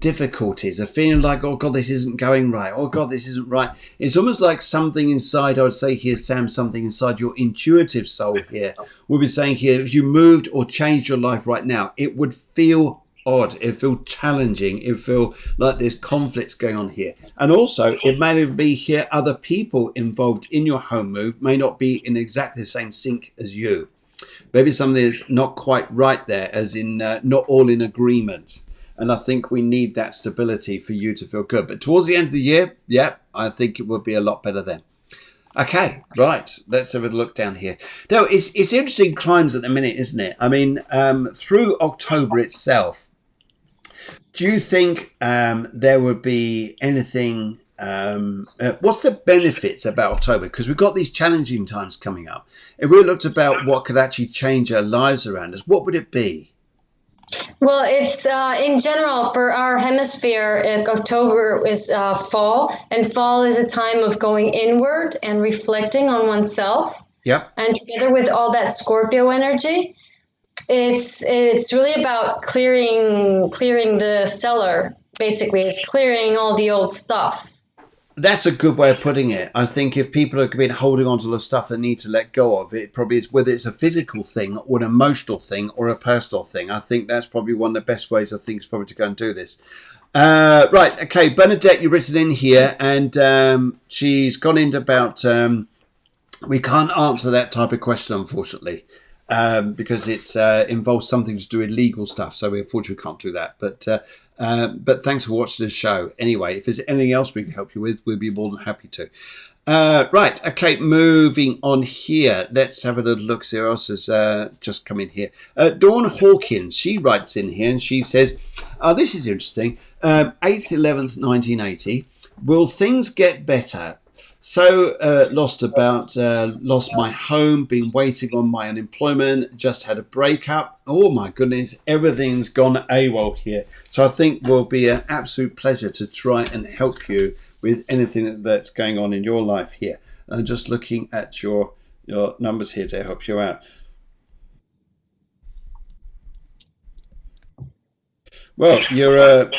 difficulties, a feeling like, oh God, this isn't going right. Oh God, this isn't right. It's almost like something inside, I would say here, Sam, something inside your intuitive soul here will be saying here, if you moved or changed your life right now, it would feel odd. It would feel challenging. It would feel like there's conflicts going on here. And also, it may even be here other people involved in your home move may not be in exactly the same sync as you. Maybe something is not quite right there, as in not all in agreement. And I think we need that stability for you to feel good. But towards the end of the year, yeah, I think it would be a lot better then. Okay, right. Let's have a look down here. Now, it's interesting times at the minute, isn't it? I mean, through October itself, do you think there would be anything... what's the benefits about October? Because we've got these challenging times coming up. If we looked about what could actually change our lives around us, what would it be? Well, it's in general for our hemisphere, October is fall, and fall is a time of going inward and reflecting on oneself. Yep. And together with all that Scorpio energy, it's really about clearing the cellar. Basically, it's clearing all the old stuff. That's a good way of putting it. I think if people have been holding on to the stuff they need to let go of, it probably is, whether it's a physical thing or an emotional thing or a personal thing. I think that's probably one of the best ways, I think, is probably to go and do this. Right, okay, Bernadette, you've written in here, and she's gone into about, we can't answer that type of question, unfortunately. Because it's involves something to do with legal stuff, so we unfortunately can't do that. But thanks for watching the show. Anyway, if there's anything else we can help you with, we'll be more than happy to. Right, okay, moving on here. Let's have a little look. See who else has just come in here. Dawn Hawkins, she writes in here and she says, this is interesting. 8th, 11th, 1980. Will things get better? So lost my home, been waiting on my unemployment, just had a breakup. Oh my goodness, everything's gone AWOL here. So I think will be an absolute pleasure to try and help you with anything that's going on in your life here. I'm just looking at your numbers here to help you out. Well, you're a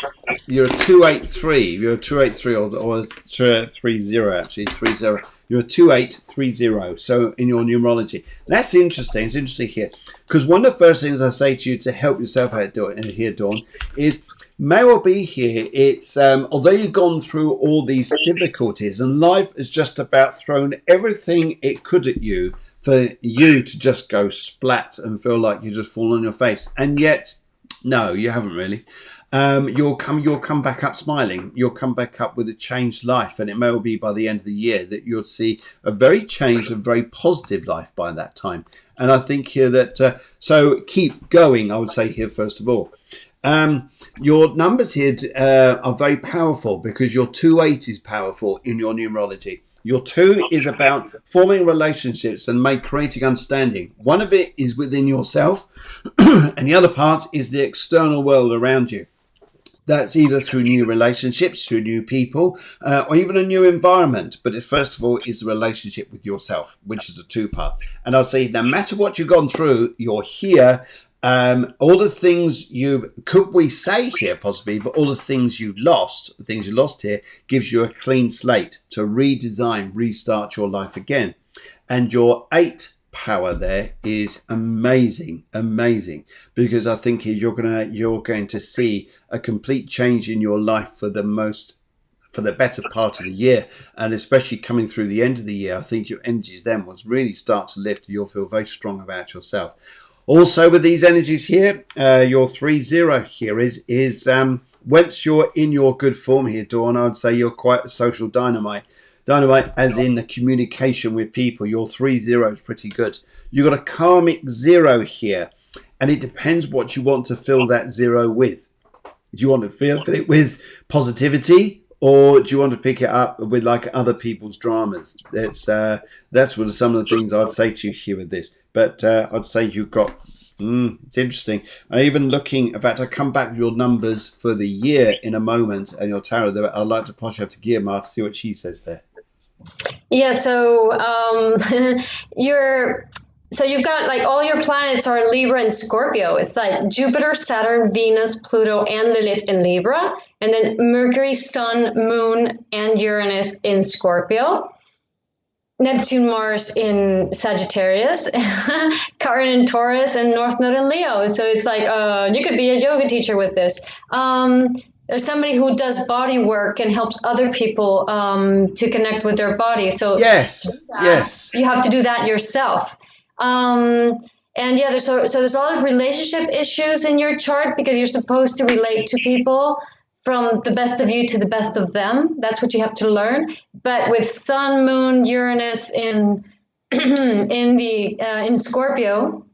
283. You're a 283 or 230 actually 30. You're a 2830. So in your numerology, that's interesting. It's interesting here because one of the first things I say to you to help yourself out here, Dawn, is may well be here. It's although you've gone through all these difficulties and life has just about thrown everything it could at you for you to just go splat and feel like you just fall on your face, and yet. No, you haven't really. You'll come back up smiling. You'll come back up with a changed life, and it may well be by the end of the year that you'll see a very changed and very positive life by that time. And I think here that so keep going. I would say here first of all, your numbers here are very powerful because your 28 is powerful in your numerology. Your 2 is about forming relationships and creating understanding. One of it is within yourself, and the other part is the external world around you. That's either through new relationships, through new people, or even a new environment. But it, first of all, is the relationship with yourself, which is a 2-part. And I'll say, no matter what you've gone through, you're here. All the things could we say here possibly, but all the things you lost here gives you a clean slate to redesign, restart your life again. And your 8 power there is amazing, because I think you're going to see a complete change in your life for for the better part of the year, and especially coming through the end of the year, I think your energies then will really start to lift. You'll feel very strong about yourself. Also, with these energies here, your 3-0 here is once you're in your good form here, Dawn, I would say you're quite a social dynamite. Dynamite as in the communication with people. Your 3-0 is pretty good. You've got a karmic 0 here, and it depends what you want to fill that 0 with. Do you want to fill it with positivity, or do you want to pick it up with like other people's dramas? That's what some of the things I'd say to you here with this. But I'd say you've got, it's interesting. I'm even looking, in fact, I'll come back with your numbers for the year in a moment and your tarot there. I'd like to pass you up to Guiomar to see what she says there. Yeah, so you've got like all your planets are Libra and Scorpio. It's like Jupiter, Saturn, Venus, Pluto, and Lilith in Libra, and then Mercury, Sun, Moon, and Uranus in Scorpio. Neptune, Mars in Sagittarius, Chiron in Taurus, and North Node in Leo. So it's like you could be a yoga teacher with this. There's somebody who does body work and helps other people to connect with their body. So yes, you have to do that yourself. And yeah, there's a lot of relationship issues in your chart because you're supposed to relate to people from the best of you to the best of them. That's what you have to learn. But with Sun, Moon, Uranus in in Scorpio,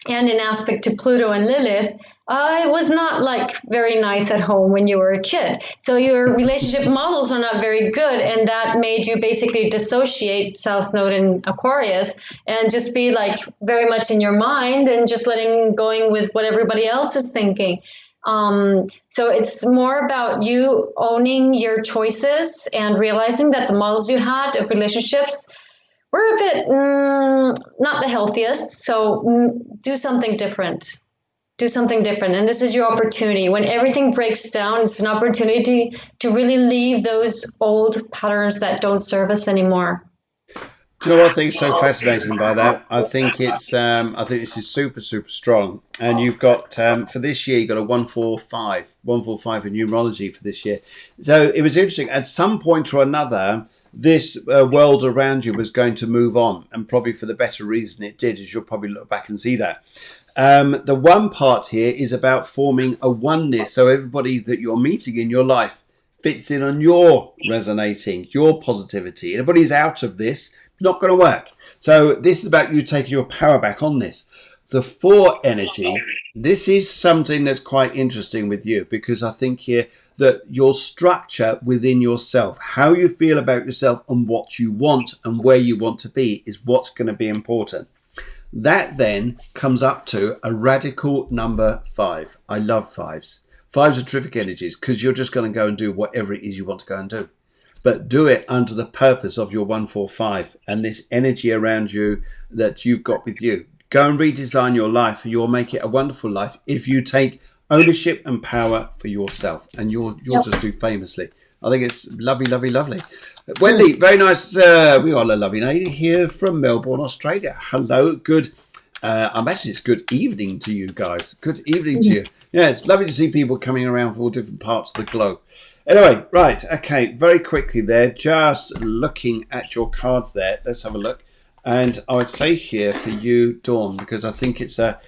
and in aspect to Pluto and Lilith, it was not like very nice at home when you were a kid. So your relationship models are not very good, and that made you basically dissociate South Node in Aquarius and just be like very much in your mind and just going with what everybody else is thinking. So it's more about you owning your choices and realizing that the models you had of relationships were a bit not the healthiest. So do something different. Do something different. And this is your opportunity. When everything breaks down, it's an opportunity to really leave those old patterns that don't serve us anymore. Do you know what I think is so fascinating by that? I think it's I think this is super, super strong. And you've got for this year, you've got a 145 in numerology for this year. So it was interesting. At some point or another, this world around you was going to move on, and probably for the better reason it did, as you'll probably look back and see that. The one part here is about forming a oneness. So everybody that you're meeting in your life fits in on your resonating, your positivity. Everybody's out of this, not going to work. So this is about you taking your power back on this. The 4 energy, this is something that's quite interesting with you, because I think here that your structure within yourself, how you feel about yourself and what you want and where you want to be is what's going to be important. That then comes up to a radical number 5. I love 5s. 5s are terrific energies because you're just going to go and do whatever it is you want to go and do. But do it under the purpose of your 145 and this energy around you that you've got with you. Go and redesign your life, and you'll make it a wonderful life if you take ownership and power for yourself, and you'll just do famously. I think it's lovely, lovely, lovely. Wendy, very nice. We got a lovely lady here from Melbourne, Australia. Hello, good. I imagine it's good evening to you guys. Good evening to you. Yeah, it's lovely to see people coming around from all different parts of the globe. Anyway, right, okay, very quickly there, just looking at your cards there. Let's have a look. And I would say here for you, Dawn, because I think it's a...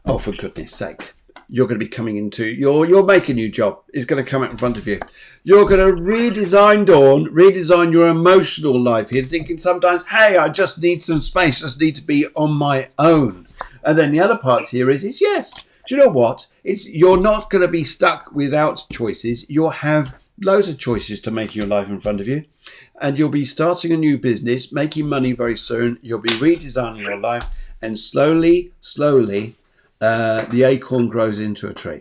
oh, for goodness sake. You're going to be coming into... You'll make a new job. It's going to come out in front of you. You're going to redesign, Dawn, redesign your emotional life here, thinking sometimes, hey, I just need some space, just need to be on my own. And then the other part here is yes. Do you know what? You're not going to be stuck without choices. You'll have loads of choices to make in your life in front of you. And you'll be starting a new business, making money very soon. You'll be redesigning your life. And slowly, the acorn grows into a tree.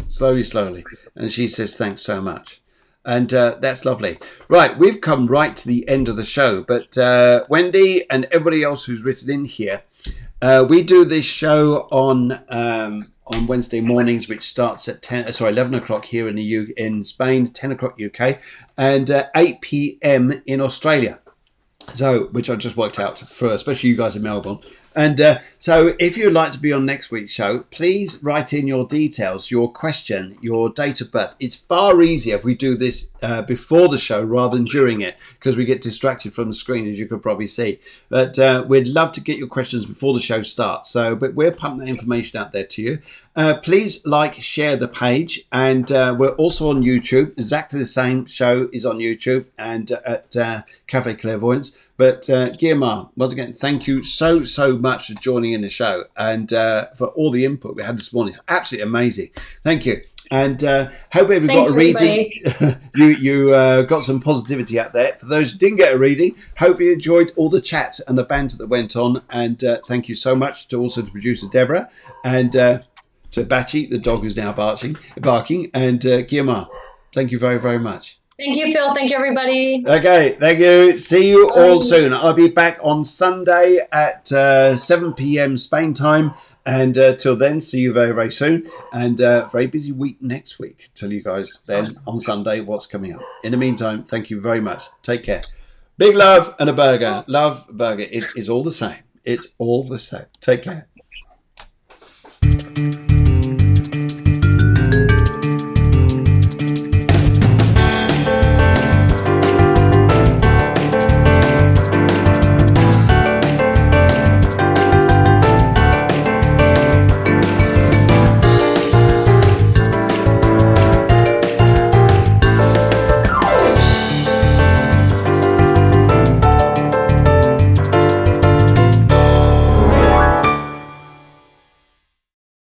Slowly. And she says, thanks so much. And that's lovely. Right, we've come right to the end of the show. But Wendy and everybody else who's written in here, we do this show on Wednesday mornings, which starts at 11 o'clock here in Spain, 10 o'clock UK, and 8 p.m. in Australia. So, which I just worked out for, especially you guys in Melbourne. And so if you'd like to be on next week's show, please write in your details, your question, your date of birth. It's far easier if we do this before the show rather than during it, because we get distracted from the screen, as you could probably see. But we'd love to get your questions before the show starts. But we'll pump that information out there to you. Please share the page, and we're also on YouTube. Exactly the same show is on YouTube and at Cafe Clairvoyance. But Guiomar, once again, thank you so much for joining in the show and for all the input we had this morning. It's absolutely amazing. Thank you. And hope everybody got a reading. you got some positivity out there. For those who didn't get a reading, hope you enjoyed all the chat and the banter that went on. And thank you so much to also to producer Deborah and to Batchy, the dog who's now barking. And Guiomar, thank you very much. Thank you, Phil. Thank you, everybody. Okay, thank you. See you all soon. I'll be back on Sunday at 7 p.m. Spain time. And till then, see you very soon. And very busy week next week. Tell you guys then on Sunday what's coming up. In the meantime, thank you very much. Take care. Big love and a burger. Love, burger. It is all the same. It's all the same. Take care.